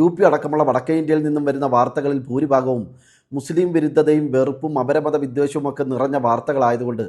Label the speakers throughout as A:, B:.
A: UP അടക്കമുള്ള വടക്കേ ഇന്ത്യയിൽ നിന്നും വരുന്ന വാർത്തകളിൽ ഭൂരിഭാഗവും മുസ്ലിം വിരുദ്ധതയും വെറുപ്പും അപരമത വിദ്വേഷവും ഒക്കെ നിറഞ്ഞ വാർത്തകളായതുകൊണ്ട്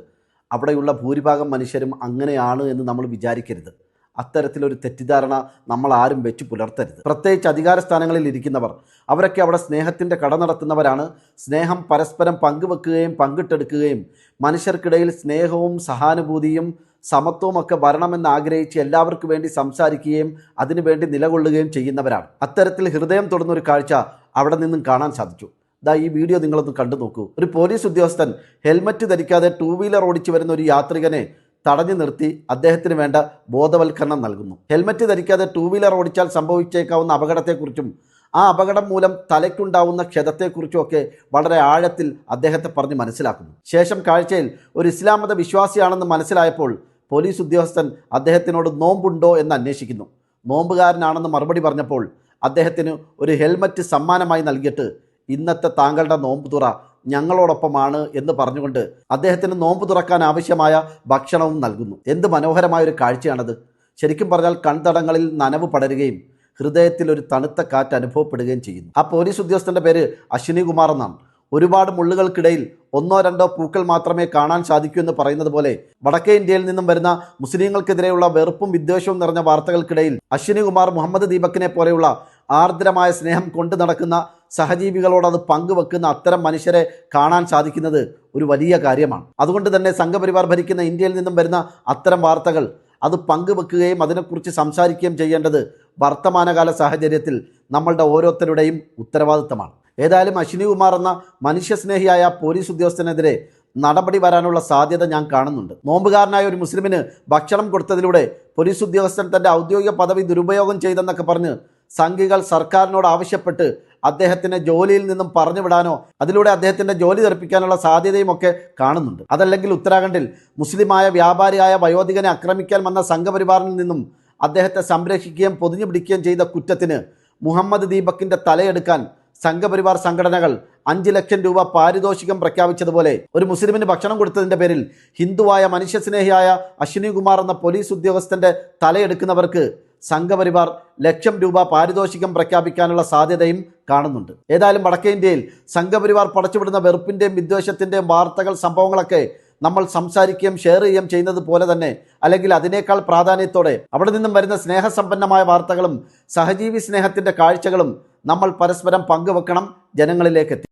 A: അവിടെയുള്ള ഭൂരിഭാഗം മനുഷ്യരും അങ്ങനെയാണ് എന്ന് നമ്മൾ വിചാരിക്കരുത്. അത്തരത്തിലൊരു തെറ്റിദ്ധാരണ നമ്മൾ ആരും വെച്ച് പുലർത്തരുത്. പ്രത്യേകിച്ച് അധികാര സ്ഥാനങ്ങളിൽ ഇരിക്കുന്നവർ അവരൊക്കെ അവിടെ സ്നേഹത്തിൻ്റെ കട നടത്തുന്നവരാണ്. സ്നേഹം പരസ്പരം പങ്കുവെക്കുകയും പങ്കിട്ടെടുക്കുകയും മനുഷ്യർക്കിടയിൽ സ്നേഹവും സഹാനുഭൂതിയും സമത്വമൊക്കെ വരണമെന്ന് ആഗ്രഹിച്ച് എല്ലാവർക്കും വേണ്ടി സംസാരിക്കുകയും അതിനുവേണ്ടി നിലകൊള്ളുകയും ചെയ്യുന്നവരാണ്. അത്തരത്തിൽ ഹൃദയം തൊടുന്നൊരു കാഴ്ച അവിടെ നിന്നും കാണാൻ സാധിച്ചു. ഈ വീഡിയോ നിങ്ങളൊന്ന് കണ്ടു നോക്കൂ. ഒരു പോലീസ് ഉദ്യോഗസ്ഥൻ ഹെൽമറ്റ് ധരിക്കാതെ 2 വീലർ ഓടിച്ചു വരുന്ന ഒരു യാത്രികനെ തടഞ്ഞു നിർത്തി അദ്ദേഹത്തിന് വേണ്ട ബോധവൽക്കരണം നൽകുന്നു. ഹെൽമറ്റ് ധരിക്കാതെ 2 വീലർ ഓടിച്ചാൽ സംഭവിച്ചേക്കാവുന്ന അപകടത്തെക്കുറിച്ചും ആ അപകടം മൂലം തലയ്ക്കുണ്ടാവുന്ന ക്ഷതത്തെക്കുറിച്ചുമൊക്കെ വളരെ ആഴത്തിൽ അദ്ദേഹത്തെ പറഞ്ഞ് മനസ്സിലാക്കുന്നു. ശേഷം കാഴ്ചയിൽ ഒരു ഇസ്ലാം മത വിശ്വാസിയാണെന്ന് മനസ്സിലായപ്പോൾ പോലീസ് ഉദ്യോഗസ്ഥൻ അദ്ദേഹത്തിനോട് നോമ്പുണ്ടോ എന്ന് അന്വേഷിക്കുന്നു. നോമ്പുകാരനാണെന്ന് മറുപടി പറഞ്ഞപ്പോൾ അദ്ദേഹത്തിന് ഒരു ഹെൽമറ്റ് സമ്മാനമായി നൽകിയിട്ട് ഇന്നത്തെ താങ്കളുടെ നോമ്പ് തുറ ഞങ്ങളോടൊപ്പമാണ് എന്ന് പറഞ്ഞുകൊണ്ട് അദ്ദേഹത്തിന് നോമ്പ് തുറക്കാൻ ആവശ്യമായ ഭക്ഷണവും നൽകുന്നു. എന്ത് മനോഹരമായൊരു കാഴ്ചയാണത്. ശരിക്കും പറഞ്ഞാൽ കൺതടങ്ങളിൽ നനവ് പടരുകയും ഹൃദയത്തിൽ ഒരു തണുത്ത കാറ്റ് അനുഭവപ്പെടുകയും ചെയ്യുന്നു. ആ പോലീസ് ഉദ്യോഗസ്ഥൻ്റെ പേര് അശ്വിനി കുമാർ എന്നാണ്. ഒരുപാട് മുള്ളുകൾക്കിടയിൽ 1-2 പൂക്കൾ മാത്രമേ കാണാൻ സാധിക്കൂ എന്ന് പറയുന്നത് പോലെ വടക്കേ ഇന്ത്യയിൽ നിന്നും വരുന്ന മുസ്ലിങ്ങൾക്കെതിരെയുള്ള വെറുപ്പും വിദ്വേഷവും നിറഞ്ഞ വാർത്തകൾക്കിടയിൽ അശ്വിനി കുമാർ മുഹമ്മദ് ദീപക്കിനെ പോലെയുള്ള ആർദ്രമായ സ്നേഹം കൊണ്ടു നടക്കുന്ന സഹജീവികളോട് അത് പങ്കുവെക്കുന്ന അത്തരം മനുഷ്യരെ കാണാൻ സാധിക്കുന്നത് ഒരു വലിയ കാര്യമാണ്. അതുകൊണ്ട് തന്നെ സംഘപരിവാർ ഭരിക്കുന്ന ഇന്ത്യയിൽ നിന്നും വരുന്ന അത്തരം വാർത്തകൾ അത് പങ്കുവെക്കുകയും അതിനെക്കുറിച്ച് സംസാരിക്കുകയും ചെയ്യേണ്ടത് വർത്തമാനകാല സാഹചര്യത്തിൽ നമ്മളുടെ ഓരോരുത്തരുടെയും ഉത്തരവാദിത്തമാണ്. ഏതായാലും അശ്വിനി കുമാർ എന്ന മനുഷ്യസ്നേഹിയായ പോലീസ് ഉദ്യോഗസ്ഥനെതിരെ നടപടി വരാനുള്ള സാധ്യത ഞാൻ കാണുന്നുണ്ട്. നോമ്പുകാരനായ ഒരു മുസ്ലിമിന് ഭക്ഷണം കൊടുത്തതിലൂടെ പോലീസ് ഉദ്യോഗസ്ഥൻ തൻ്റെ ഔദ്യോഗിക പദവി ദുരുപയോഗം ചെയ്തെന്നൊക്കെ പറഞ്ഞ് സംഘികൾ സർക്കാരിനോട് ആവശ്യപ്പെട്ട് അദ്ദേഹത്തിനെ ജോലിയിൽ നിന്നും പറഞ്ഞു വിടാനോ അതിലൂടെ അദ്ദേഹത്തിൻ്റെ ജോലി തെറിപ്പിക്കാനുള്ള സാധ്യതയും ഒക്കെ കാണുന്നുണ്ട്. അതല്ലെങ്കിൽ ഉത്തരാഖണ്ഡിൽ മുസ്ലിമായ വ്യാപാരിയായ വയോധികനെ ആക്രമിക്കാൻ വന്ന സംഘപരിവാറിൽ നിന്നും അദ്ദേഹത്തെ സംരക്ഷിക്കുകയും പൊതിഞ്ഞു പിടിക്കുകയും ചെയ്ത കുറ്റത്തിന് മുഹമ്മദ് ദീപക്കിൻ്റെ തലയെടുക്കാൻ സംഘപരിവാർ സംഘടനകൾ 5 ലക്ഷം രൂപ പാരിതോഷികം പ്രഖ്യാപിച്ചതുപോലെ ഒരു മുസ്ലിമിന് ഭക്ഷണം കൊടുത്തതിൻ്റെ പേരിൽ ഹിന്ദുവായ മനുഷ്യസ്നേഹിയായ അശ്വിനി കുമാർ എന്ന പോലീസ് ഉദ്യോഗസ്ഥൻ്റെ തലയെടുക്കുന്നവർക്ക് സംഘപരിവാർ ലക്ഷം രൂപ പാരിതോഷികം പ്രഖ്യാപിക്കാനുള്ള സാധ്യതയും കാണുന്നുണ്ട്. ഏതായാലും വടക്കേ ഇന്ത്യയിൽ സംഘപരിവാർ പടച്ചുവിടുന്ന വെറുപ്പിൻ്റെയും വിദ്വേഷത്തിൻ്റെയും വാർത്തകൾ സംഭവങ്ങളൊക്കെ നമ്മൾ സംസാരിക്കുകയും ഷെയർ ചെയ്യുകയും ചെയ്യുന്നത് പോലെ തന്നെ അല്ലെങ്കിൽ അതിനേക്കാൾ പ്രാധാന്യത്തോടെ അവിടെ നിന്നും വരുന്ന സ്നേഹസമ്പന്നമായ വാർത്തകളും സഹജീവി സ്നേഹത്തിൻ്റെ കാഴ്ചകളും നമ്മൾ പരസ്പരം പങ്കുവെക്കണം, ജനങ്ങളിലേക്ക് എത്തി.